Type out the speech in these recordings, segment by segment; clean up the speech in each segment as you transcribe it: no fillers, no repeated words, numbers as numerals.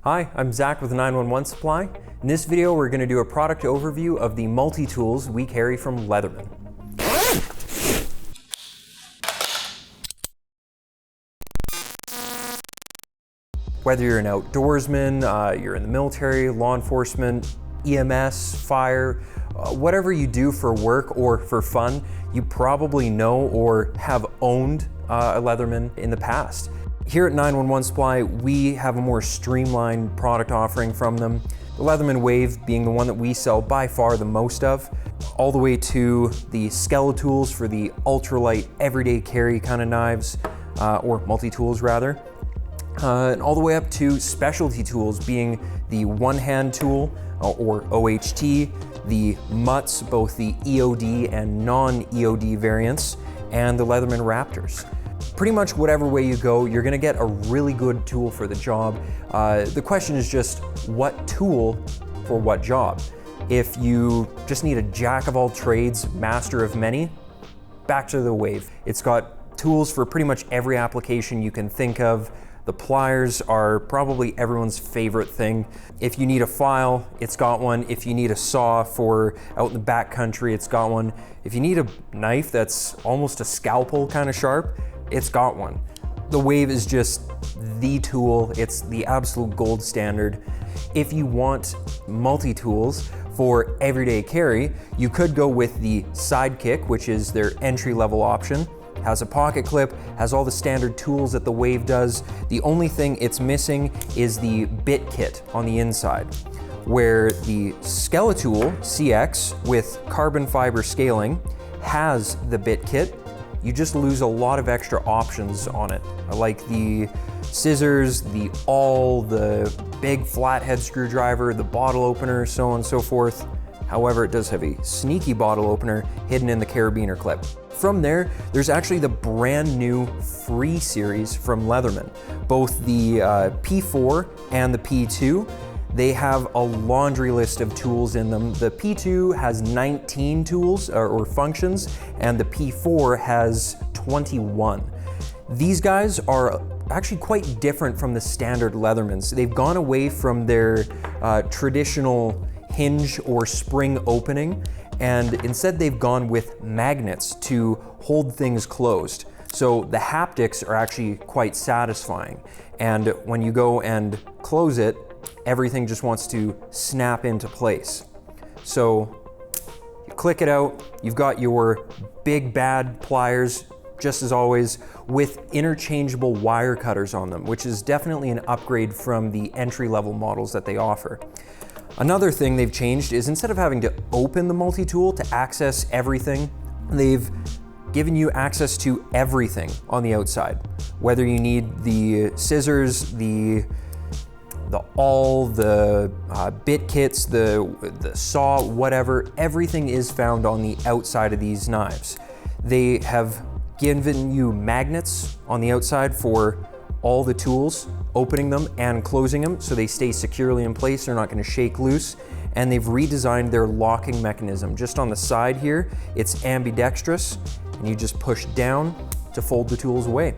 Hi, I'm Zach with 911 Supply. In this video, we're going to do a product overview of the multi-tools we carry from Leatherman. Whether you're an outdoorsman, you're in the military, law enforcement, EMS, fire, whatever you do for work or for fun, you probably know or have owned a Leatherman in the past. Here at 911 Supply, we have a more streamlined product offering from them. The Leatherman Wave being the one that we sell by far the most of, all the way to the Skeletools for the ultralight, everyday carry kind of knives, or multi-tools rather. And all the way up to specialty tools being the one-hand tool, or OHT, the mutts, both the EOD and non-EOD variants, and the Leatherman Raptors. Pretty much whatever way you go, you're gonna get a really good tool for the job. The question is just what tool for what job. If you just need a jack of all trades, master of many, back to the Wave. It's got tools for pretty much every application you can think of. The pliers are probably everyone's favorite thing. If you need a file, it's got one. If you need a saw for out in the backcountry, it's got one. If you need a knife that's almost a scalpel kind of sharp, it's got one. The Wave is just the tool. It's the absolute gold standard. If you want multi-tools for everyday carry, you could go with the Sidekick, which is their entry-level option. Has a pocket clip, has all the standard tools that the Wave does. The only thing it's missing is the bit kit on the inside, where the Skeletool CX with carbon fiber scaling has the bit kit. You just lose a lot of extra options on it, like the scissors, the awl, the big flathead screwdriver, the bottle opener, so on and so forth. However, it does have a sneaky bottle opener hidden in the carabiner clip. From there, there's actually the brand new free series from Leatherman. Both the P4 and the P2, they have a laundry list of tools in them. The P2 has 19 tools or functions, and the P4 has 21. These guys are actually quite different from the standard Leathermans. They've gone away from their traditional hinge or spring opening, and instead they've gone with magnets to hold things closed. So the haptics are actually quite satisfying. And when you go and close it, everything just wants to snap into place. So you click it out, you've got your big bad pliers, just as always, with interchangeable wire cutters on them, which is definitely an upgrade from the entry-level models that they offer. Another thing they've changed is instead of having to open the multi-tool to access everything, they've given you access to everything on the outside. Whether you need the scissors, the awl, the bit kits, the saw, whatever, everything is found on the outside of these knives. They have given you magnets on the outside for all the tools, opening them and closing them so they stay securely in place, they're not going to shake loose. And they've redesigned their locking mechanism. Just on the side here, it's ambidextrous, and you just push down to fold the tools away.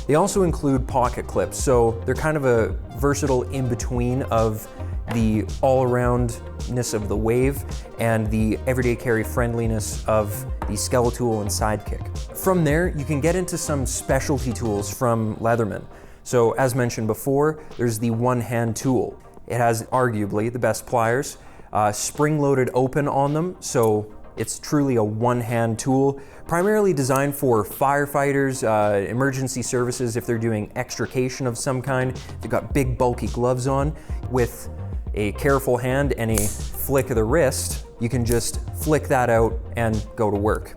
They also include pocket clips, so they're kind of a versatile in-between of the all-aroundness of the Wave and the everyday carry friendliness of the Skeletool and Sidekick. From there, you can get into some specialty tools from Leatherman. So as mentioned before, there's the one-hand tool. It has arguably the best pliers, spring-loaded open on them, so it's truly a one-hand tool, primarily designed for firefighters, emergency services if they're doing extrication of some kind. They've got big bulky gloves on. With a careful hand and a flick of the wrist, you can just flick that out and go to work.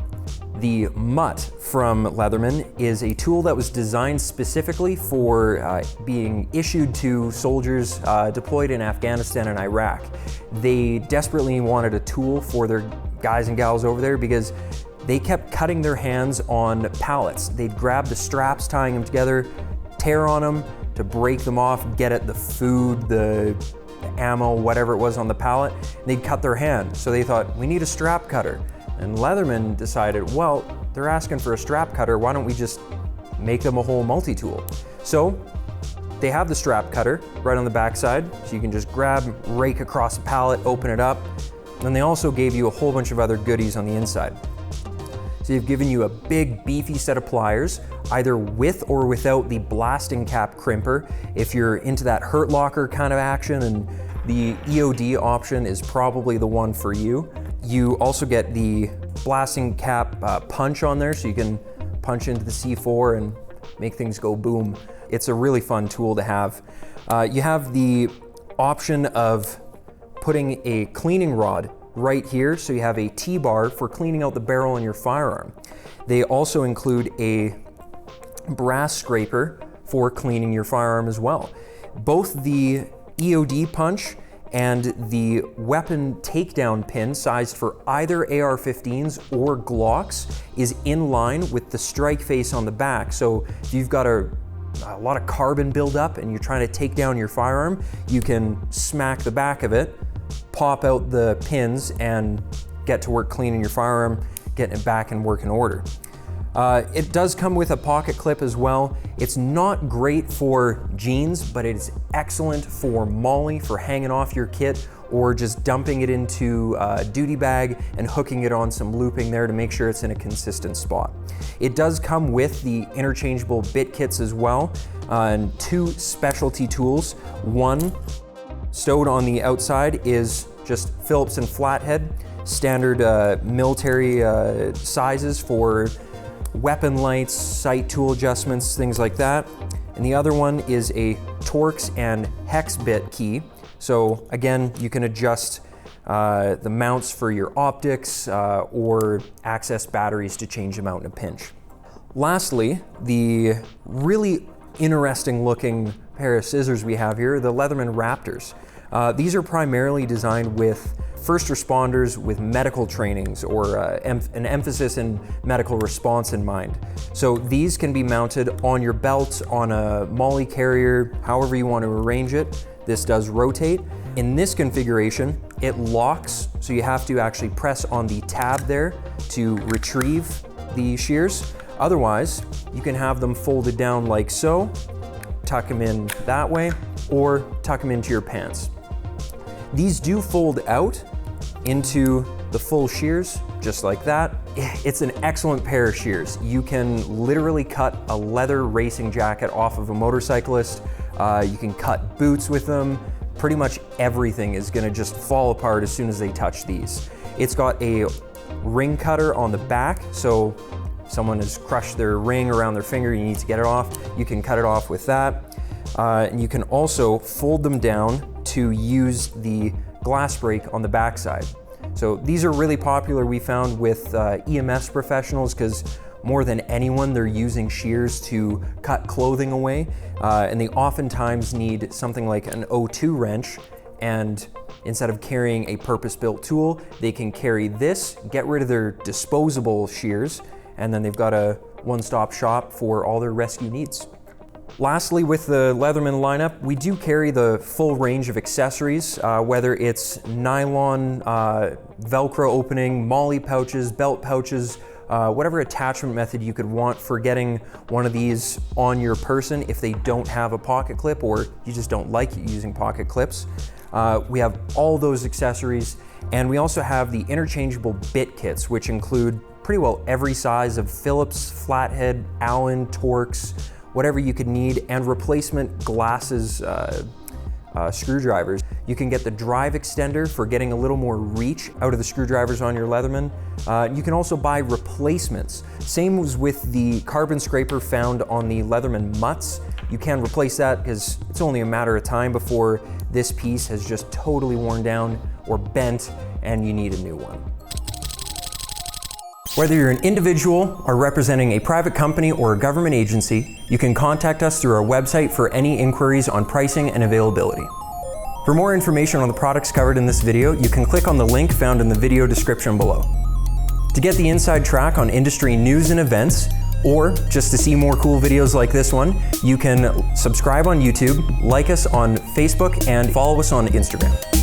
The mutt from Leatherman is a tool that was designed specifically for being issued to soldiers deployed in Afghanistan and Iraq. They desperately wanted a tool for their guys and gals over there because they kept cutting their hands on pallets. They'd grab the straps, tying them together, tear on them to break them off, get at the food, the ammo, whatever it was on the pallet, and they'd cut their hand. So they thought, we need a strap cutter. And Leatherman decided, well, they're asking for a strap cutter, why don't we just make them a whole multi-tool? So They have the strap cutter right on the backside, so you can just grab, rake across the pallet, open it up. And they also gave you a whole bunch of other goodies on the inside. So they've given you a big beefy set of pliers, either with or without the blasting cap crimper. If you're into that hurt locker kind of action, and the EOD option is probably the one for you. You also get the blasting cap punch on there, so you can punch into the C4 and make things go boom. It's a really fun tool to have. You have the option of putting a cleaning rod right here, so you have a T-bar for cleaning out the barrel in your firearm. They also include a brass scraper for cleaning your firearm as well. Both the EOD punch and the weapon takedown pin sized for either AR-15s or Glocks is in line with the strike face on the back. So if you've got a lot of carbon buildup and you're trying to take down your firearm, you can smack the back of it, pop out the pins, and get to work cleaning your firearm, getting it back in working order. It does come with a pocket clip as well. It's not great for jeans, but it's excellent for molly, for hanging off your kit, or just dumping it into a duty bag and hooking it on some looping there to make sure it's in a consistent spot. It does come with the interchangeable bit kits as well, and 2 specialty tools. One stowed on the outside is just Phillips and flathead, standard military sizes for weapon lights, sight tool adjustments, things like that. And the other one is a Torx and hex bit key. So again, you can adjust the mounts for your optics or access batteries to change them out in a pinch. Lastly, the really interesting looking pair of scissors we have here, the Leatherman Raptors. These are primarily designed with first responders with medical trainings or an emphasis in medical response in mind. So these can be mounted on your belt, on a molly carrier, however you want to arrange it. This does rotate. In this configuration, it locks, so you have to actually press on the tab there to retrieve the shears. Otherwise, you can have them folded down like so, tuck them in that way, or tuck them into your pants. These do fold out into the full shears, just like that. It's an excellent pair of shears. You can literally cut a leather racing jacket off of a motorcyclist. You can cut boots with them. Pretty much everything is gonna just fall apart as soon as they touch these. It's got a ring cutter on the back, so if someone has crushed their ring around their finger, you need to get it off, you can cut it off with that. And you can also fold them down to use the glass break on the backside. So these are really popular, we found, with EMS professionals, because more than anyone, they're using shears to cut clothing away, and they oftentimes need something like an O2 wrench, and instead of carrying a purpose-built tool, they can carry this, get rid of their disposable shears, and then they've got a one-stop shop for all their rescue needs. Lastly, with the Leatherman lineup, we do carry the full range of accessories, whether it's nylon, Velcro opening, molly pouches, belt pouches, whatever attachment method you could want for getting one of these on your person if they don't have a pocket clip or you just don't like using pocket clips. We have all those accessories, and we also have the interchangeable bit kits, which include pretty well every size of Phillips, flathead, Allen, Torx, whatever you could need, and replacement glasses, screwdrivers. You can get the drive extender for getting a little more reach out of the screwdrivers on your Leatherman. You can also buy replacements. Same was with the carbon scraper found on the Leatherman Mutts. You can replace that because it's only a matter of time before this piece has just totally worn down or bent and you need a new one. Whether you're an individual or representing a private company or a government agency, you can contact us through our website for any inquiries on pricing and availability. For more information on the products covered in this video, you can click on the link found in the video description below. To get the inside track on industry news and events, or just to see more cool videos like this one, you can subscribe on YouTube, like us on Facebook, and follow us on Instagram.